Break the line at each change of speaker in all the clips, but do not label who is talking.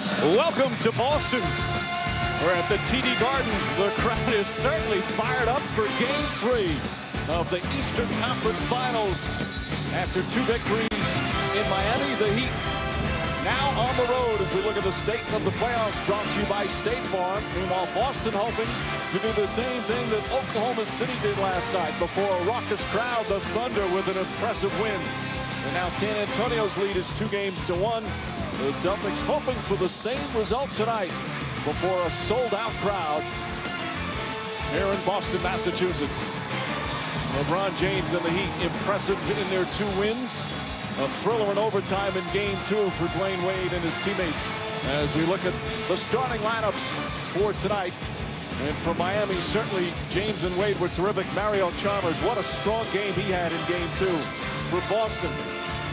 Welcome to Boston. We're at the TD Garden. The crowd is certainly fired up for Game 3 of the Eastern Conference Finals. After 2 victories in Miami, the Heat now on the road as we look at the state of the playoffs, brought to you by State Farm. Meanwhile, Boston hoping to do the same thing that Oklahoma City did last night before a raucous crowd, the Thunder with an impressive win. And now San Antonio's lead is 2-1. The Celtics hoping for the same result tonight before a sold-out crowd here in Boston, Massachusetts. LeBron James and the Heat impressive in their 2 wins. A thriller in overtime in Game 2 for Dwayne Wade and his teammates as we look at the starting lineups for tonight. And for Miami, certainly James and Wade were terrific. Mario Chalmers, what a strong game he had in Game 2. For Boston,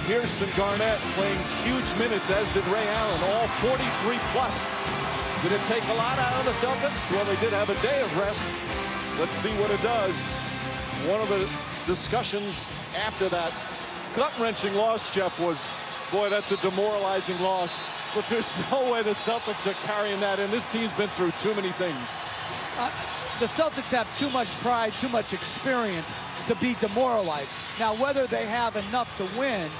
Pierce and Garnett playing huge minutes, as did Ray Allen, all 43+. Did it take a lot out of the Celtics? Well, they did have a day of rest. Let's see what it does. One of the discussions after that gut-wrenching loss, Jeff, was, boy, that's a demoralizing loss. But there's no way the Celtics are carrying that in. This team's been through too many things.
The Celtics have too much pride, too much experience to be demoralized. Now, whether they have enough to win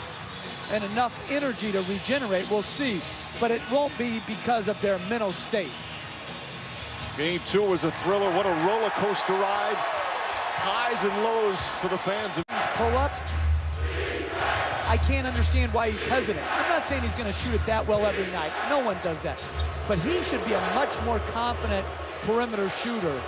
and enough energy to regenerate, we'll see. But it won't be because of their mental state.
Game 2 was a thriller. What a roller coaster ride. Highs and lows for the fans.
Pull up. I can't understand why he's hesitant. I'm not saying he's going to shoot it that well every night. No one does that. But he should be a much more confident perimeter shooter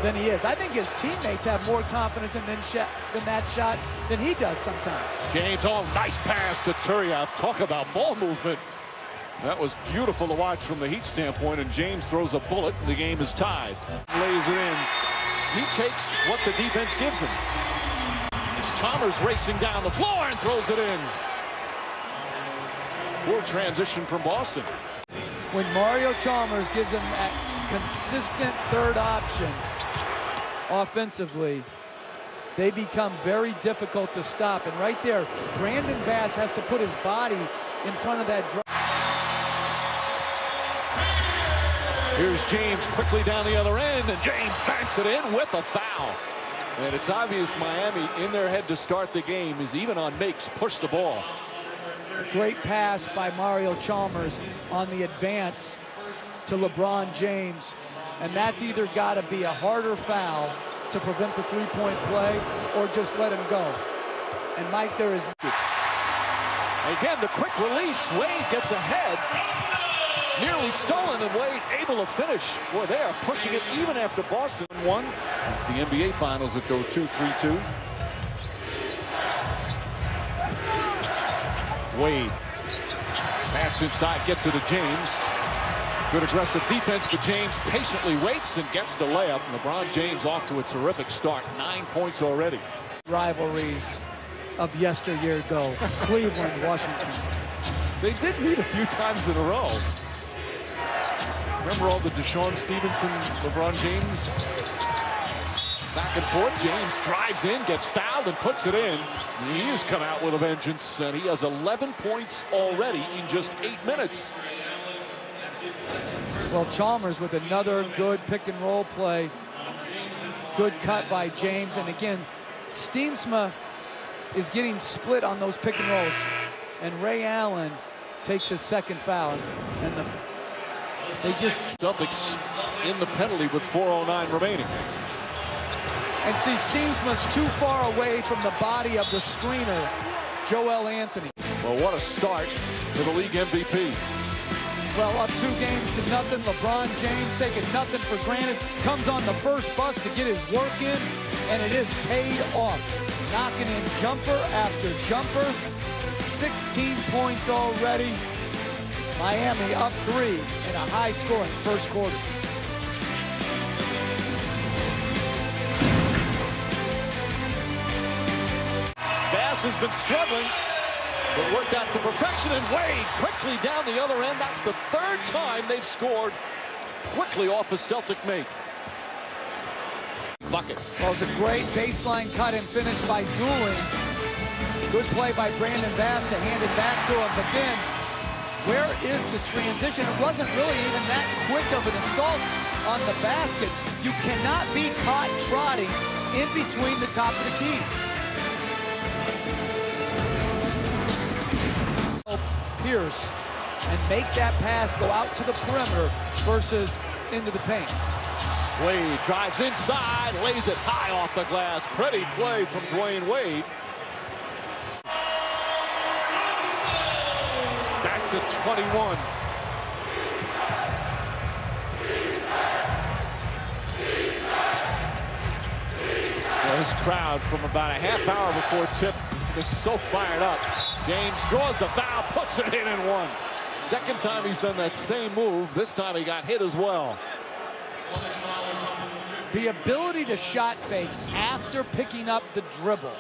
than he is. I think his teammates have more confidence in that shot than he does sometimes.
James, nice pass to Turiaf. Talk about ball movement. That was beautiful to watch from the Heat standpoint, and James throws a bullet, and the game is tied. Lays it in. He takes what the defense gives him. It's Chalmers racing down the floor and throws it in. Poor transition from Boston.
When Mario Chalmers gives him that consistent third option offensively, they become very difficult to stop. And right there, Brandon Bass has to put his body in front of that drive.
Here's James quickly down the other end, and James banks it in with a foul. And it's obvious Miami, in their head to start the game, is even on makes, push the ball.
A great pass by Mario Chalmers on the advance to LeBron James. And that's either got to be a harder foul to prevent the three-point play or just let him go. And Mike, there is...
Again, the quick release. Wade gets ahead. Nearly stolen, and Wade able to finish. Boy, they are pushing it even after Boston won. It's the NBA Finals that go 2-3-2. Wade. Pass inside, gets it to James. Good aggressive defense, but James patiently waits and gets the layup. LeBron James off to a terrific start. 9 points already.
Rivalries of yesteryear ago. Cleveland, Washington.
They did meet a few times in a row. Remember all the Deshaun Stevenson, LeBron James? Back and forth. James drives in, gets fouled, and puts it in. He has come out with a vengeance, and he has 11 points already in just 8 minutes.
Well, Chalmers with another good pick-and-roll play. Good cut by James. And again, Steamsma is getting split on those pick-and-rolls. And Ray Allen takes his second foul. And they just...
Celtics in the penalty with 4:09 remaining.
And see, Steamsma's too far away from the body of the screener, Joel Anthony.
Well, what a start for the league MVP.
Well, up 2-0. LeBron James taking nothing for granted. Comes on the first bus to get his work in, and it is paid off. Knocking in jumper after jumper. 16 points already. Miami up 3 in a high-scoring first quarter.
Bass has been struggling, but worked out to perfection, and Wade quickly down the other end. That's the 3rd time they've scored quickly off a Celtic make. Bucket.
Well, it's a great baseline cut and finish by Doolin. Good play by Brandon Bass to hand it back to him, but then Where is the transition? It wasn't really even that quick of an assault on the basket. You cannot be caught trotting in between the top of the keys. Pierce and make that pass go out to the perimeter versus into the paint.
Wade drives inside, lays it high off the glass. Pretty play from Dwayne Wade. Back to 21. Well, this crowd from about a half hour before tip is so fired up. James draws the foul, puts it in and one. Second time he's done that same move. This time he got hit as well.
The ability to shot fake after picking up the dribble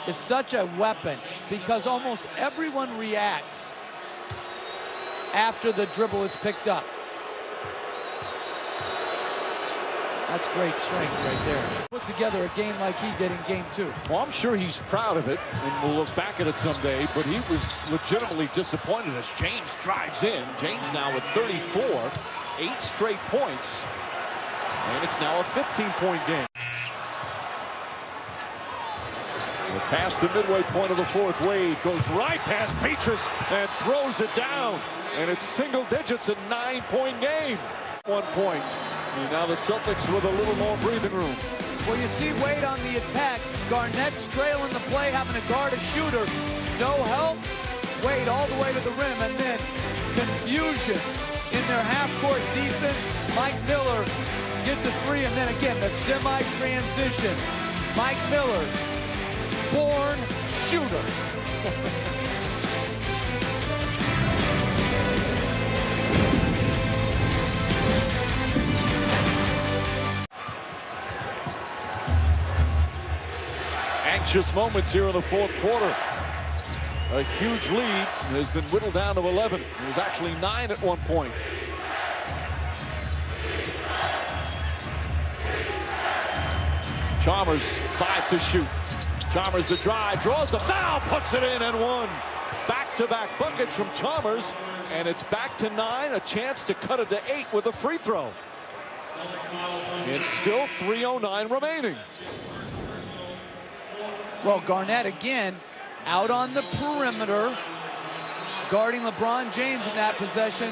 is such a weapon because almost everyone reacts after the dribble is picked up. That's great strength right there. Put together a game like he did in game 2.
Well, I'm sure he's proud of it, and we'll look back at it someday, but he was legitimately disappointed as James drives in. James now with 34, 8 straight points, and it's now a 15-point game. We're past the midway point of the fourth. Wade goes right past Petrus and throws it down, and it's single digits, a 9-point game. 1 point. And now the Celtics with a little more breathing room.
Well, you see Wade on the attack. Garnett's trailing the play, having to guard a shooter. No help. Wade all the way to the rim, and then confusion in their half-court defense. Mike Miller gets a three, and then again, the semi-transition. Mike Miller, born shooter.
Anxious moments here in the fourth quarter. A huge lead has been whittled down to 11. It was actually 9 at one point. Chalmers, 5 to shoot. Chalmers the drive, draws the foul, puts it in and one. Back-to-back buckets from Chalmers, and it's back to 9, a chance to cut it to 8 with a free throw. It's still 3:09 remaining.
Well, Garnett again out on the perimeter, guarding LeBron James in that possession,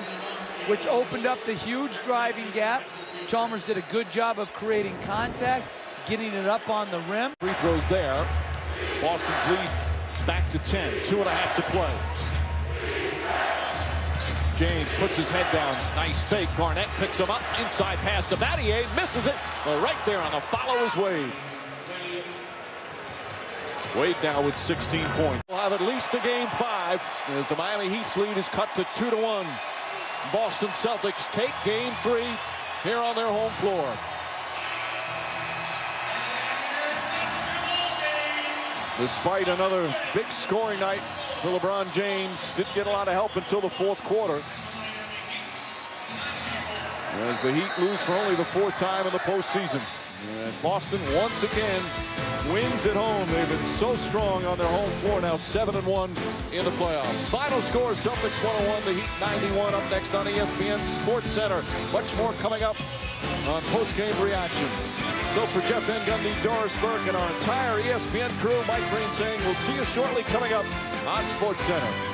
which opened up the huge driving gap. Chalmers did a good job of creating contact, getting it up on the rim.
Free throws there. Boston's lead back to 10, 2.5 to play. James puts his head down, nice fake. Garnett picks him up, inside pass to Battier, misses it, but right there on the follow is Wade. Wade now with 16 points. We'll have at least a game 5 as the Miami Heat's lead is cut to 2-1. Boston Celtics take game 3 here on their home floor. Despite another big scoring night for LeBron James, didn't get a lot of help until the fourth quarter. As the Heat lose for only the 4th time in the postseason. And Boston once again wins at home. They've been so strong on their home floor, now 7-1 in the playoffs. Final score, Celtics 101, the Heat 91. Up next on ESPN Sports Center. Much more coming up on post-game reaction. So for Jeff Van Gundy, Doris Burke, and our entire ESPN crew, Mike Green saying we'll see you shortly coming up on Sports Center.